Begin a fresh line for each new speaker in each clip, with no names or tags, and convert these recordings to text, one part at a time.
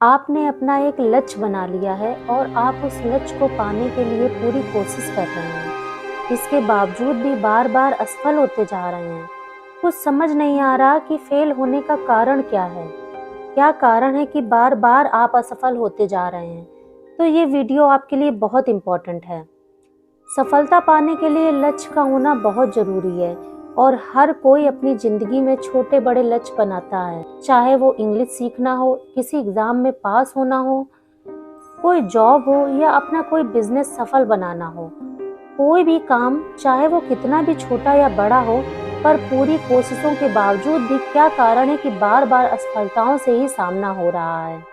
आपने अपना एक लक्ष्य बना लिया है और आप उस लक्ष्य को पाने के लिए पूरी कोशिश कर रहे हैं। इसके बावजूद भी बार-बार असफल होते जा रहे हैं। कुछ समझ नहीं आ रहा कि फेल होने का कारण क्या है? क्या कारण है कि बार-बार आप असफल होते जा रहे हैं? तो ये वीडियो आपके लिए बहुत इम्पोर्टेंट है। सफलता पाने के लिए लक्ष्य का होना बहुत ज़रूरी है और हर कोई अपनी ज़िंदगी में छोटे बड़े लक्ष्य बनाता है, चाहे वो इंग्लिश सीखना हो, किसी एग्ज़ाम में पास होना हो, कोई जॉब हो या अपना कोई बिजनेस सफल बनाना हो। कोई भी काम, चाहे वो कितना भी छोटा या बड़ा हो, पर पूरी कोशिशों के बावजूद भी क्या कारण है कि बार बार असफलताओं से ही सामना हो रहा है।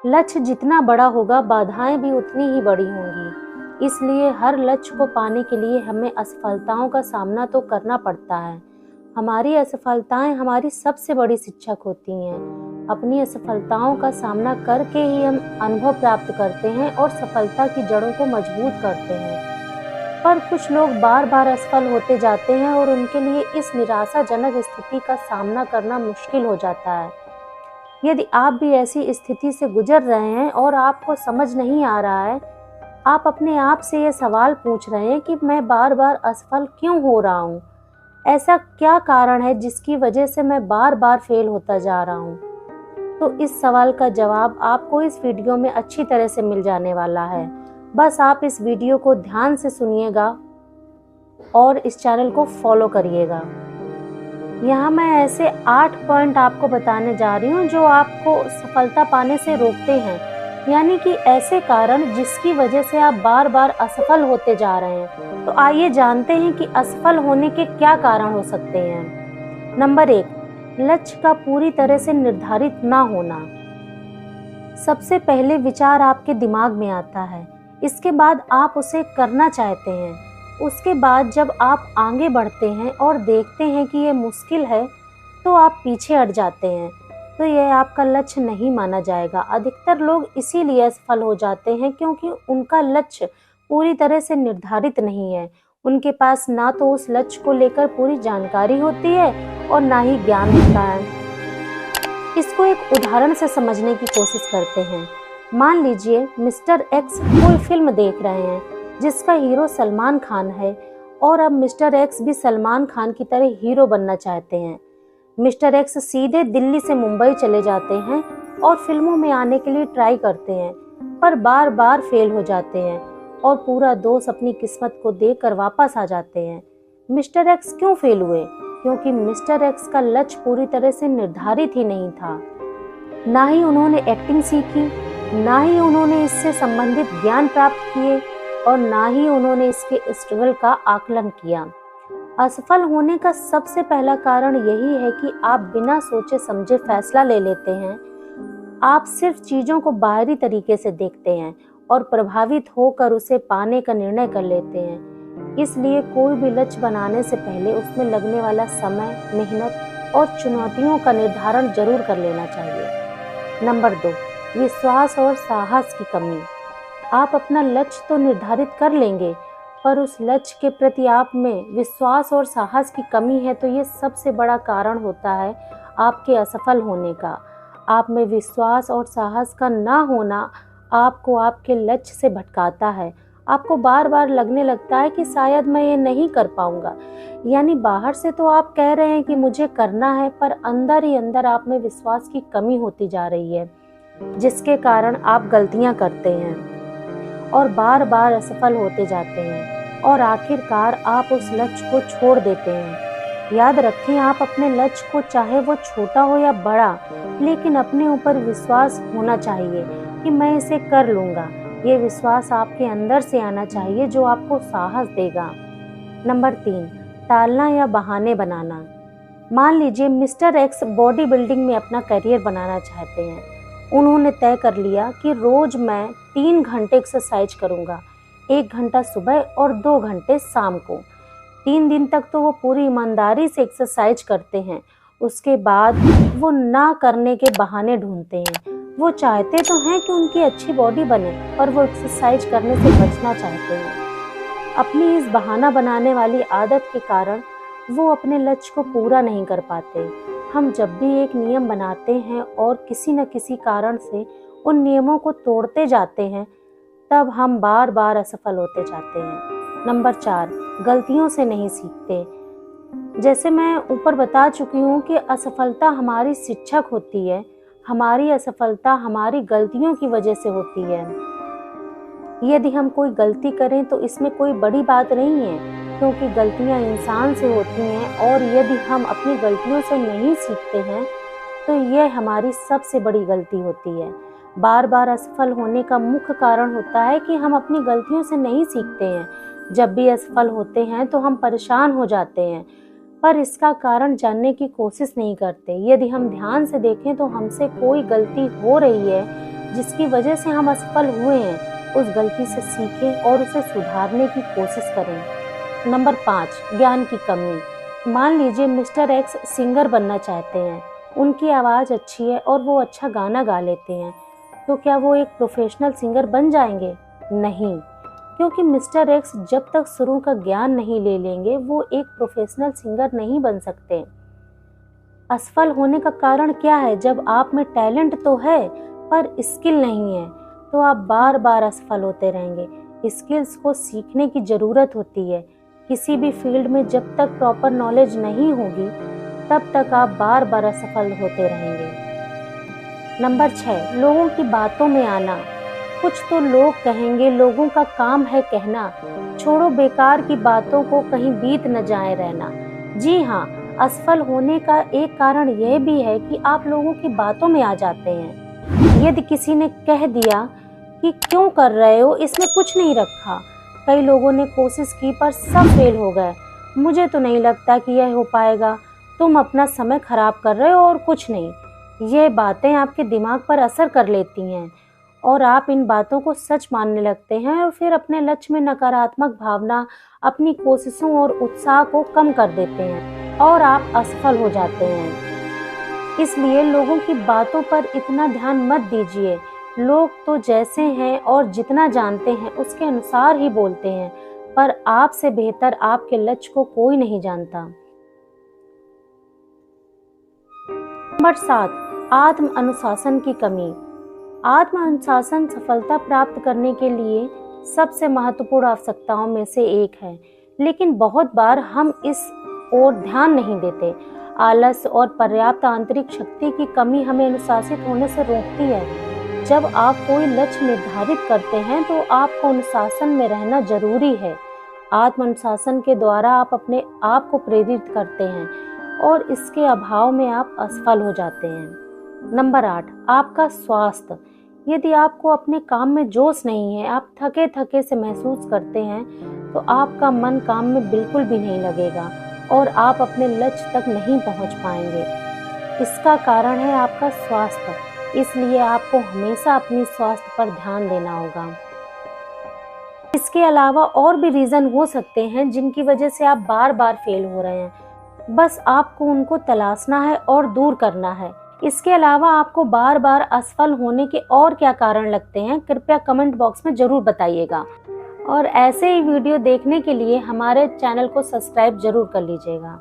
लक्ष्य जितना बड़ा होगा, बाधाएं भी उतनी ही बड़ी होंगी। इसलिए हर लक्ष्य को पाने के लिए हमें असफलताओं का सामना तो करना पड़ता है। हमारी असफलताएं हमारी सबसे बड़ी शिक्षक होती हैं। अपनी असफलताओं का सामना करके ही हम अनुभव प्राप्त करते हैं और सफलता की जड़ों को मजबूत करते हैं। पर कुछ लोग बार बार असफल होते जाते हैं और उनके लिए इस निराशाजनक स्थिति का सामना करना मुश्किल हो जाता है। यदि आप भी ऐसी स्थिति से गुजर रहे हैं और आपको समझ नहीं आ रहा है, आप अपने आप से ये सवाल पूछ रहे हैं कि मैं बार बार असफल क्यों हो रहा हूँ? ऐसा क्या कारण है जिसकी वजह से मैं बार बार फेल होता जा रहा हूँ? तो इस सवाल का जवाब आपको इस वीडियो में अच्छी तरह से मिल जाने वाला है। बस आप इस वीडियो को ध्यान से सुनिएगा और इस चैनल को फॉलो करिएगा। यहाँ मैं ऐसे 8 पॉइंट आपको बताने जा रही हूँ जो आपको सफलता पाने से रोकते हैं, यानी कि ऐसे कारण जिसकी वजह से आप बार बार असफल होते जा रहे हैं। तो आइए जानते हैं कि असफल होने के क्या कारण हो सकते हैं। नंबर 1, लक्ष्य का पूरी तरह से निर्धारित ना होना। सबसे पहले विचार आपके दिमाग में आता है, इसके बाद आप उसे करना चाहते हैं। उसके बाद जब आप आगे बढ़ते हैं और देखते हैं कि ये मुश्किल है, तो आप पीछे हट जाते हैं। तो यह आपका लक्ष्य नहीं माना जाएगा। अधिकतर लोग इसीलिए असफल हो जाते हैं क्योंकि उनका लक्ष्य पूरी तरह से निर्धारित नहीं है। उनके पास ना तो उस लक्ष्य को लेकर पूरी जानकारी होती है और ना ही ज्ञान होता है। इसको एक उदाहरण से समझने की कोशिश करते हैं। मान लीजिए मिस्टर एक्स कोई फिल्म देख रहे हैं जिसका हीरो सलमान खान है और अब मिस्टर एक्स भी सलमान खान की तरह हीरो बनना चाहते हैं। मिस्टर एक्स सीधे दिल्ली से मुंबई चले जाते हैं और फिल्मों में आने के लिए ट्राई करते हैं, पर बार बार फेल हो जाते हैं और पूरा दोष अपनी किस्मत को देकर वापस आ जाते हैं। मिस्टर एक्स क्यों फेल हुए? क्योंकि मिस्टर एक्स का लक्ष्य पूरी तरह से निर्धारित ही नहीं था। ना ही उन्होंने एक्टिंग सीखी, ना ही उन्होंने इससे संबंधित ज्ञान प्राप्त किए और ना ही उन्होंने इसके स्ट्रगल का आकलन किया। असफल होने का सबसे पहला कारण यही है कि आप बिना सोचे समझे फैसला ले लेते हैं। आप सिर्फ चीजों को बाहरी तरीके से देखते हैं और प्रभावित होकर उसे पाने का निर्णय कर लेते हैं। इसलिए कोई भी लक्ष्य बनाने से पहले उसमें लगने वाला समय, मेहनत और चुनौतियों का निर्धारण जरूर कर लेना चाहिए। नंबर 2, विश्वास और साहस की कमी। आप अपना लक्ष्य तो निर्धारित कर लेंगे, पर उस लक्ष्य के प्रति आप में विश्वास और साहस की कमी है, तो ये सबसे बड़ा कारण होता है आपके असफल होने का। आप में विश्वास और साहस का ना होना आपको आपके लक्ष्य से भटकाता है। आपको बार बार लगने लगता है कि शायद मैं ये नहीं कर पाऊंगा। यानी बाहर से तो आप कह रहे हैं कि मुझे करना है, पर अंदर ही अंदर आप में विश्वास की कमी होती जा रही है, जिसके कारण आप गलतियां करते हैं और बार बार असफल होते जाते हैं और आखिरकार आप उस लक्ष्य को छोड़ देते हैं। याद रखें, आप अपने लक्ष्य को, चाहे वो छोटा हो या बड़ा, लेकिन अपने ऊपर विश्वास होना चाहिए कि मैं इसे कर लूँगा। ये विश्वास आपके अंदर से आना चाहिए जो आपको साहस देगा। नंबर 3, टालना या बहाने बनाना। मान लीजिए मिस्टर एक्स बॉडी बिल्डिंग में अपना करियर बनाना चाहते हैं। उन्होंने तय कर लिया कि रोज मैं 3 घंटे एक्सरसाइज करूँगा, 1 घंटा सुबह और 2 घंटे शाम को। 3 दिन तक तो वो पूरी ईमानदारी से एक्सरसाइज करते हैं। उसके बाद वो ना करने के बहाने ढूंढते हैं। वो चाहते तो हैं कि उनकी अच्छी बॉडी बने, पर वो एक्सरसाइज करने से बचना चाहते हैं। अपनी इस बहाना बनाने वाली आदत के कारण वो अपने लक्ष्य को पूरा नहीं कर पाते। हम जब भी एक नियम बनाते हैं और किसी न किसी कारण से उन नियमों को तोड़ते जाते हैं, तब हम बार बार असफल होते जाते हैं। नंबर 4, गलतियों से नहीं सीखते। जैसे मैं ऊपर बता चुकी हूँ कि असफलता हमारी शिक्षक होती है। हमारी असफलता हमारी गलतियों की वजह से होती है। यदि हम कोई गलती करें तो इसमें कोई बड़ी बात नहीं है, क्योंकि गलतियां इंसान से होती हैं, और यदि हम अपनी गलतियों से नहीं सीखते हैं तो यह हमारी सबसे बड़ी गलती होती है। बार बार असफल होने का मुख्य कारण होता है कि हम अपनी गलतियों से नहीं सीखते हैं। जब भी असफल होते हैं तो हम परेशान हो जाते हैं, पर इसका कारण जानने की कोशिश नहीं करते। यदि हम ध्यान से देखें तो हमसे कोई गलती हो रही है जिसकी वजह से हम असफल हुए हैं, उस गलती से सीखें और उसे सुधारने की कोशिश करें। नंबर 5, ज्ञान की कमी। मान लीजिए मिस्टर एक्स सिंगर बनना चाहते हैं, उनकी आवाज़ अच्छी है और वो अच्छा गाना गा लेते हैं, तो क्या वो एक प्रोफेशनल सिंगर बन जाएंगे? नहीं, क्योंकि मिस्टर एक्स जब तक सुरों का ज्ञान नहीं ले लेंगे वो एक प्रोफेशनल सिंगर नहीं बन सकते। असफल होने का कारण क्या है? जब आप में टैलेंट तो है पर स्किल नहीं है, तो आप बार बार असफल होते रहेंगे। स्किल्स को सीखने की ज़रूरत होती है। किसी भी फील्ड में जब तक प्रॉपर नॉलेज नहीं होगी तब तक आप बार बार असफल होते रहेंगे। नंबर 6, लोगों की बातों में आना। कुछ तो लोग कहेंगे, लोगों का काम है कहना, छोड़ो बेकार की बातों को, कहीं बीत न जाए रहना। जी हाँ, असफल होने का एक कारण यह भी है कि आप लोगों की बातों में आ जाते हैं। यदि किसी ने कह दिया कि क्यों कर रहे हो, इसमें कुछ नहीं रखा, कई लोगों ने कोशिश की पर सब फेल हो गए, मुझे तो नहीं लगता कि यह हो पाएगा, तुम अपना समय खराब कर रहे हो और कुछ नहीं। ये बातें आपके दिमाग पर असर कर लेती हैं और आप इन बातों को सच मानने लगते हैं, और फिर अपने लक्ष्य में नकारात्मक भावना अपनी कोशिशों और उत्साह को कम कर देते हैं और आप असफल हो जाते हैं। इसलिए लोगों की बातों पर इतना ध्यान मत दीजिए। लोग तो जैसे हैं और जितना जानते हैं उसके अनुसार ही बोलते हैं, पर आपसे बेहतर आपके लक्ष्य को कोई नहीं जानता। नंबर 7, आत्म अनुशासन की कमी। आत्म अनुशासन सफलता प्राप्त करने के लिए सबसे महत्वपूर्ण आवश्यकताओं में से एक है, लेकिन बहुत बार हम इस ओर ध्यान नहीं देते। आलस और पर्याप्त आंतरिक शक्ति की कमी हमें अनुशासित होने से रोकती है। जब आप कोई लक्ष्य निर्धारित करते हैं तो आपको अनुशासन में रहना जरूरी है। आत्म अनुशासन के द्वारा आप अपने आप को प्रेरित करते हैं और इसके अभाव में आप असफल हो जाते हैं। नंबर 8, आपका स्वास्थ्य। यदि आपको अपने काम में जोश नहीं है, आप थके थके से महसूस करते हैं, तो आपका मन काम में बिल्कुल भी नहीं लगेगा और आप अपने लक्ष्य तक नहीं पहुंच पाएंगे। इसका कारण है आपका स्वास्थ्य, इसलिए आपको हमेशा अपनी स्वास्थ्य पर ध्यान देना होगा। इसके अलावा और भी रीज़न हो सकते हैं जिनकी वजह से आप बार बार फेल हो रहे हैं, बस आपको उनको तलाशना है और दूर करना है। इसके अलावा आपको बार बार असफल होने के और क्या कारण लगते हैं, कृपया कमेंट बॉक्स में जरूर बताइएगा। और ऐसे ही वीडियो देखने के लिए हमारे चैनल को सब्सक्राइब जरूर कर लीजिएगा।